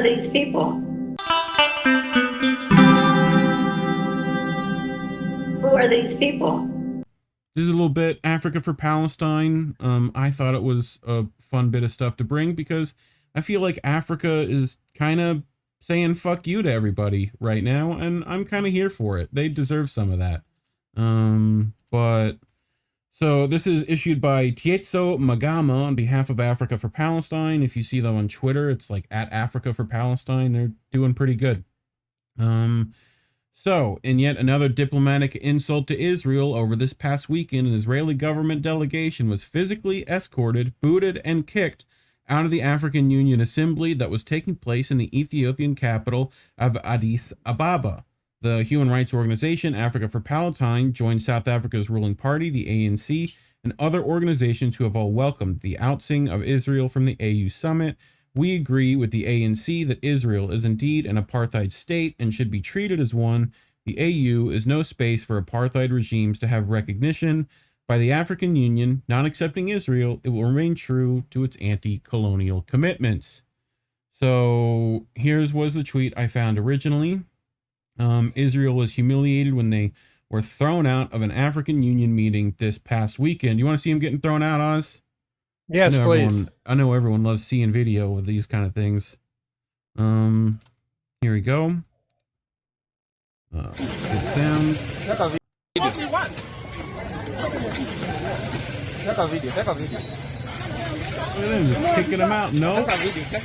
are these people? Who are these people? This is a little bit Africa for Palestine. I thought it was a fun bit of stuff to bring because I feel like Africa is kind of saying fuck you to everybody right now, and I'm kind of here for it. They deserve some of that. But so this is issued by Tisetso Magama on behalf of Africa for Palestine. If you see them on Twitter, it's like at Africa for Palestine. They're doing pretty good. So, in yet another diplomatic insult to Israel, over this past weekend, an Israeli government delegation was physically escorted, booted, and kicked out of the African Union Assembly that was taking place in the Ethiopian capital of Addis Ababa. The human rights organization Africa for Palestine joined South Africa's ruling party, the ANC, and other organizations who have all welcomed the outsing of Israel from the AU summit. We agree with the ANC that Israel is indeed an apartheid state and should be treated as one. The AU is no space for apartheid regimes to have recognition. By the African Union not accepting Israel, it will remain true to its anti-colonial commitments. So here's was the tweet I found originally. Israel was humiliated when they were thrown out of an African Union meeting this past weekend. You want to see them getting thrown out, Oz? Yes, please. I know everyone loves seeing video of these kind of things. Here we go. Good sound. What do you want? Take a video. Just kicking them out. No,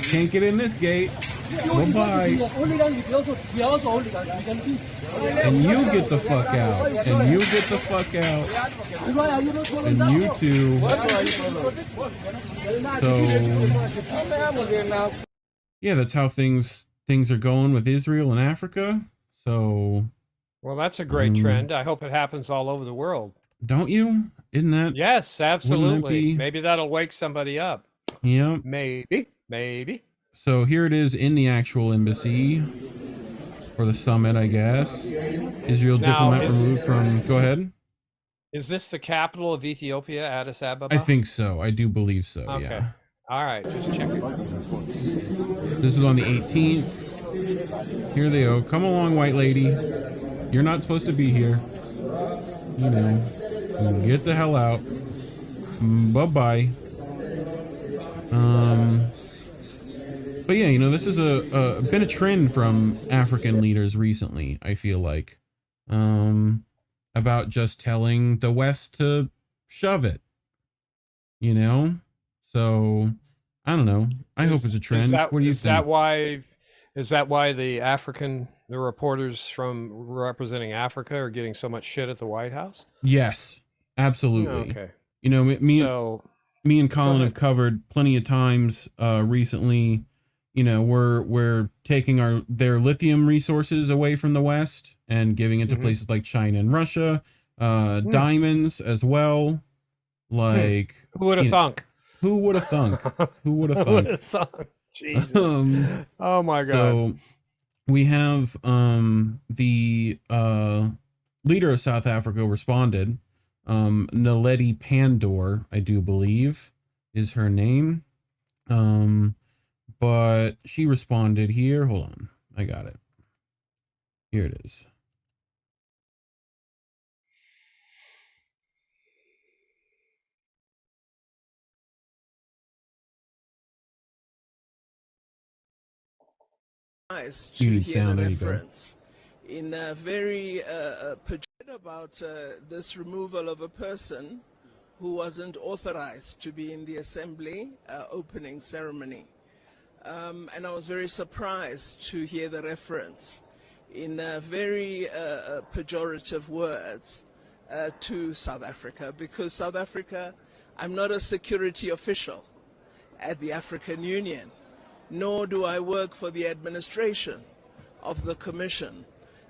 can't get in this gate. Bye-bye. And you get the fuck out. And you get the fuck out. And you too. So, yeah, that's how things are going with Israel and Africa. So, well, that's a great trend. I hope it happens all over the world. Don't you? Isn't that? Yes, absolutely. Maybe that'll wake somebody up. Yeah. Maybe. So here it is in the actual embassy, or the summit, I guess. Israel diplomat removed from... Go ahead. Is this the capital of Ethiopia, Addis Ababa? I think so. I do believe so, okay. Yeah. All right, just checking. This is on the 18th. Here they go. Come along, white lady. You're not supposed to be here. You know. Get the hell out. Bye-bye. But yeah, you know, this is been a trend from African leaders recently, I feel like, about just telling the West to shove it, you know? So, I don't know. I hope it's a trend. What do you think? Is that why the reporters from representing Africa are getting so much shit at the White House? Yes, absolutely. Okay. You know, me and Collin have covered plenty of times recently. You know, we're taking their lithium resources away from the West and giving it to places like China and Russia. Diamonds as well. Like, who would have thunk? Who would have thunk? Who would have thunk? Jesus. Oh my God. So we have the leader of South Africa responded. Naledi Pandor, I do believe, is her name. But she responded here. Hold on. I got it. Here it is. Nice to hear the reference in a very about this removal of a person who wasn't authorized to be in the assembly opening ceremony. And I was very surprised to hear the reference in very pejorative words to South Africa, because South Africa, I'm not a security official at the African Union, nor do I work for the administration of the Commission.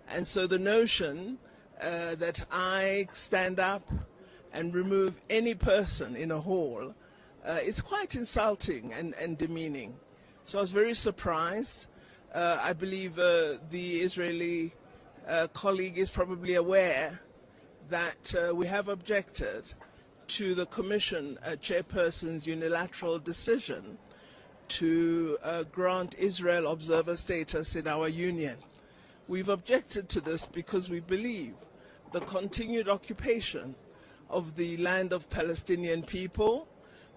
And so the notion that I stand up and remove any person in a hall is quite insulting and demeaning. So I was very surprised. I believe the Israeli colleague is probably aware that we have objected to the Commission chairperson's unilateral decision to grant Israel observer status in our union. We've objected to this because we believe the continued occupation of the land of Palestinian people,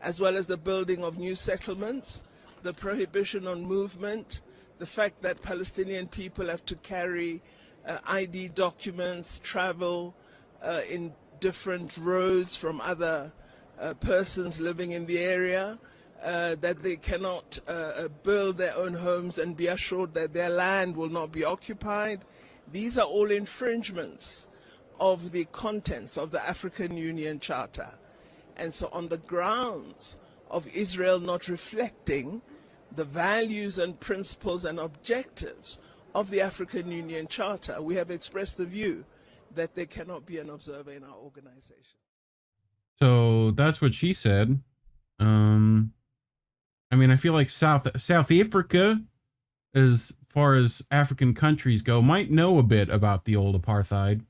as well as the building of new settlements, the prohibition on movement, the fact that Palestinian people have to carry ID documents, travel in different roads from other persons living in the area, that they cannot build their own homes and be assured that their land will not be occupied. These are all infringements of the contents of the African Union Charter. And so on the grounds of Israel not reflecting the values and principles and objectives of the African Union Charter, we have expressed the view that there cannot be an observer in our organization. So that's what she said. I mean, I feel like South Africa, as far as African countries go, might know a bit about the old apartheid.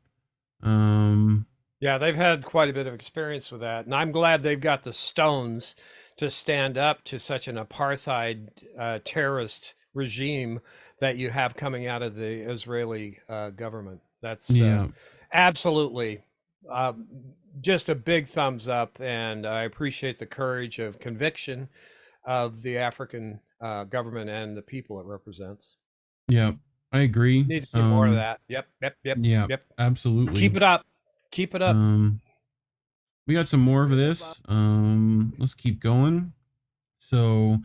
Yeah, they've had quite a bit of experience with that, and I'm glad they've got the stones to stand up to such an apartheid terrorist regime that you have coming out of the Israeli government. That's absolutely just a big thumbs up, and I appreciate the courage of conviction of the African government and the people it represents. Yeah, I agree. Need to see more of that. Yep. Yep. Absolutely. Keep it up. Keep it up. We got some more of this. Let's keep going. So,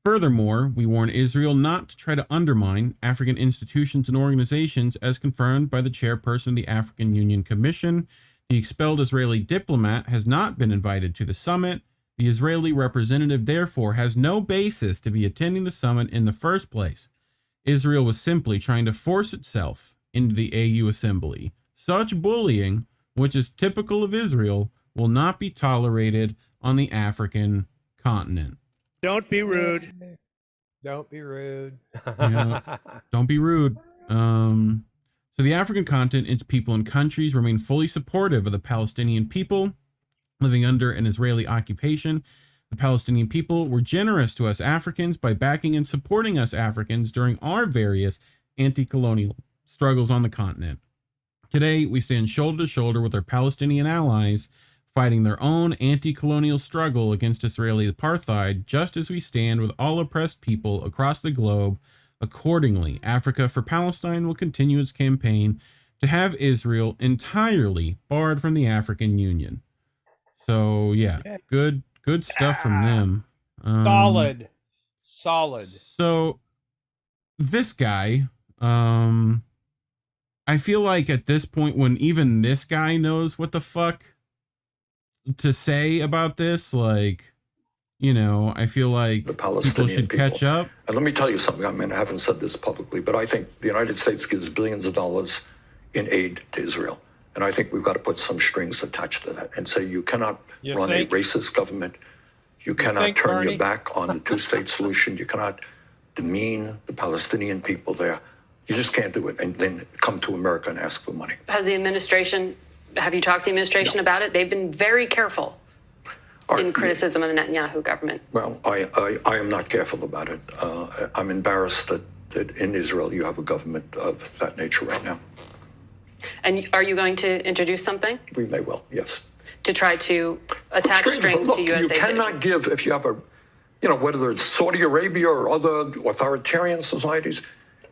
furthermore, we warn Israel not to try to undermine African institutions and organizations as confirmed by the chairperson of the African Union Commission. The expelled Israeli diplomat has not been invited to the summit. The Israeli representative, therefore, has no basis to be attending the summit in the first place. Israel was simply trying to force itself into the AU assembly. Such bullying, which is typical of Israel, will not be tolerated on the African continent. Don't be rude. Don't be rude. Yeah, don't be rude. So the African continent, its people and countries remain fully supportive of the Palestinian people living under an Israeli occupation. The Palestinian people were generous to us Africans by backing and supporting us Africans during our various anti-colonial struggles on the continent. Today, we stand shoulder to shoulder with our Palestinian allies, fighting their own anti-colonial struggle against Israeli apartheid, just as we stand with all oppressed people across the globe. Accordingly, Africa for Palestine will continue its campaign to have Israel entirely barred from the African Union. So, yeah, good stuff from them. Solid. So, this guy, I feel like at this point, when even this guy knows what the fuck to say about this, like, you know, I feel like the Palestinian people should catch up. And let me tell you something. I mean, I haven't said this publicly, but I think the United States gives billions of dollars in aid to Israel. And I think we've got to put some strings attached to that and say you cannot run a racist government. You cannot turn your back on the two-state solution. You cannot demean the Palestinian people there. You just can't do it and then come to America and ask for money. Have you talked to the administration about it? They've been very careful in criticism of the Netanyahu government. Well, I am not careful about it. I'm embarrassed that in Israel you have a government of that nature right now. And are you going to introduce something? We may well, yes. To try to attach strings to USA. You cannot give, if you have a, you know, whether it's Saudi Arabia or other authoritarian societies,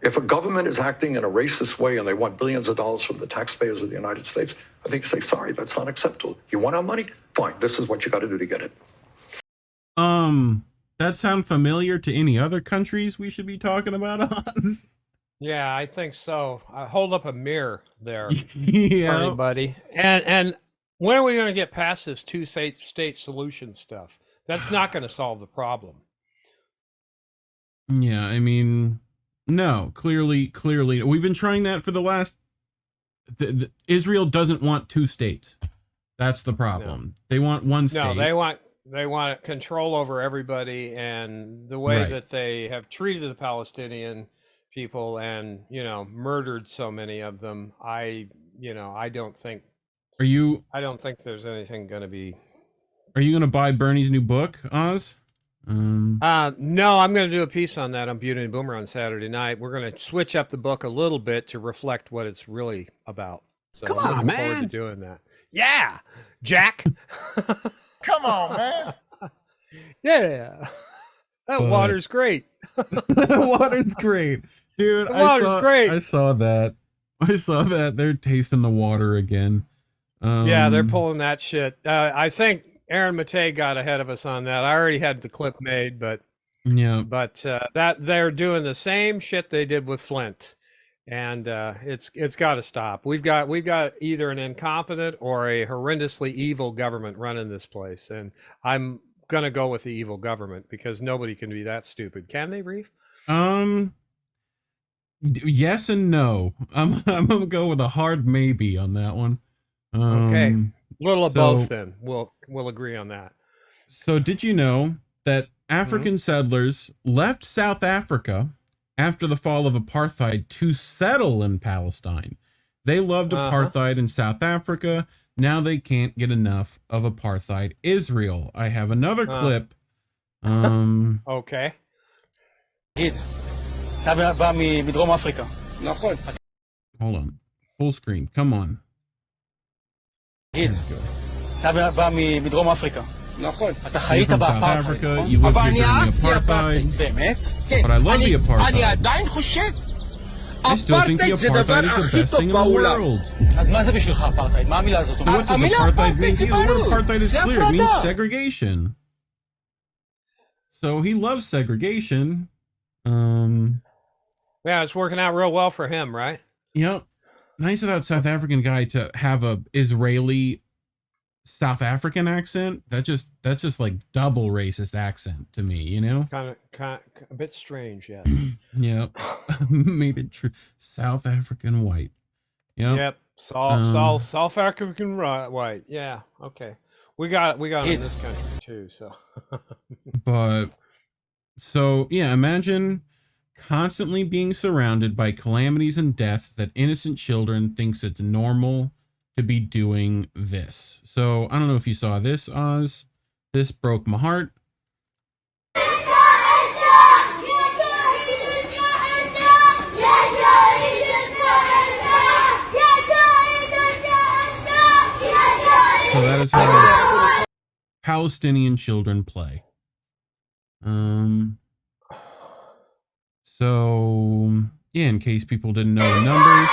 if a government is acting in a racist way and they want billions of dollars from the taxpayers of the United States, I think say, sorry, that's not acceptable. You want our money? Fine. This is what you got to do to get it. That sound familiar to any other countries we should be talking about, Oz? Yeah, I think so. Hold up a mirror there, yeah, everybody. And when are we going to get past this two-state solution stuff? That's not going to solve the problem. Yeah, I mean, no, clearly, we've been trying that for the last. Israel doesn't want two states. That's the problem. No. They want one state. No, they want control over everybody, and the way that they have treated the Palestinian people and, you know, murdered so many of them, I don't think there's anything going to be. Are you going to buy Bernie's new book, Oz? No, I'm going to do a piece on that on Beauty and Boomer on Saturday night. We're going to switch up the book a little bit to reflect what it's really about. So Come I'm on, looking forward to man. doing that. Yeah, Jack. Come on, man. Yeah, that water's great. Water's great, dude. The water's great. I saw that. They're tasting the water again. Yeah, they're pulling that shit. I think Aaron Matei got ahead of us on that. I already had the clip made, but that they're doing the same shit they did with Flint, and it's got to stop. We've got either an incompetent or a horrendously evil government running this place, and I'm gonna go with the evil government because nobody can be that stupid, can they, Reef? Yes and no. I'm gonna go with a hard maybe on that one. Okay, little of both. Then we'll agree on that. So, did you know that African settlers left South Africa after the fall of apartheid to settle in Palestine? They loved apartheid in South Africa. Now they can't get enough of apartheid Israel. I have another clip. Okay. Hold on. Full screen. Come on. נכון. אתה חיית באפרטהייד, נכון? אבל אני אהבתי אפרטהייד, באמת? כן. אני עדיין חושב, אפרטהייד זה הדבר הכי טוב בעולם. אז מה זה בשבילך אפרטהייד? מה המילה הזאת אומרת? המילה אפרטהייד זה ברור, זה הפרדה. Segregation. So he loves segregation. Yeah, it's working out real well for him, right? Yep. Nice of that South African guy to have a Israeli South African accent. That's just like double racist accent to me, you know? Kind of a bit strange, yes. Yep. Made it true. South African white. Yep. South African white. Yeah. Okay. We got them in this country too, so. But so yeah, imagine constantly being surrounded by calamities and death that innocent children thinks it's normal to be doing this. So I don't know if you saw this, Oz. This broke my heart. So that is how Palestinian children play. So yeah, in case people didn't know the numbers,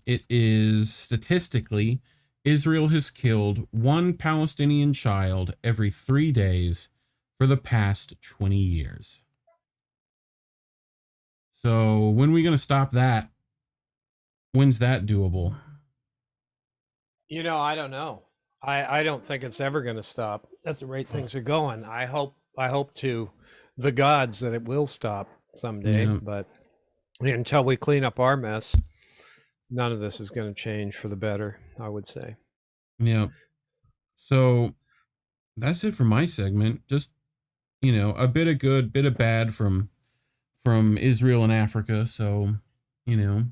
it is statistically, Israel has killed one Palestinian child every 3 days for the past 20 years. So when are we going to stop that? When's that doable? You know, I don't know. I don't think it's ever going to stop. That's the rate things are going. I hope to the gods that it will stop someday, but until we clean up our mess, none of this is going to change for the better, I would say. Yeah. So that's it for my segment. Just, you know, a bit of good, bit of bad from Israel and Africa. So, you know,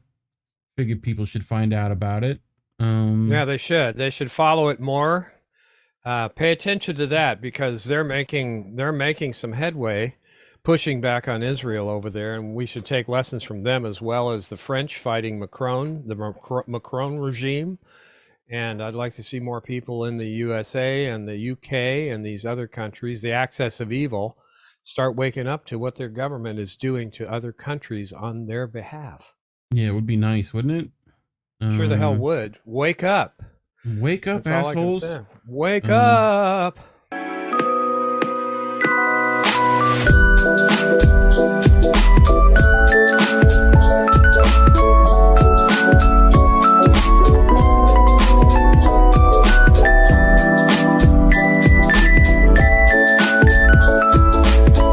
figured people should find out about it. Yeah, they should. They should follow it more. Pay attention to that because they're making some headway, pushing back on Israel over there, and we should take lessons from them as well as the French fighting Macron, the Macron regime. And I'd like to see more people in the USA and the UK and these other countries, the axis of evil, start waking up to what their government is doing to other countries on their behalf. Yeah, it would be nice, wouldn't it? Sure the hell would. Wake up. Wake up, That's assholes. Wake up.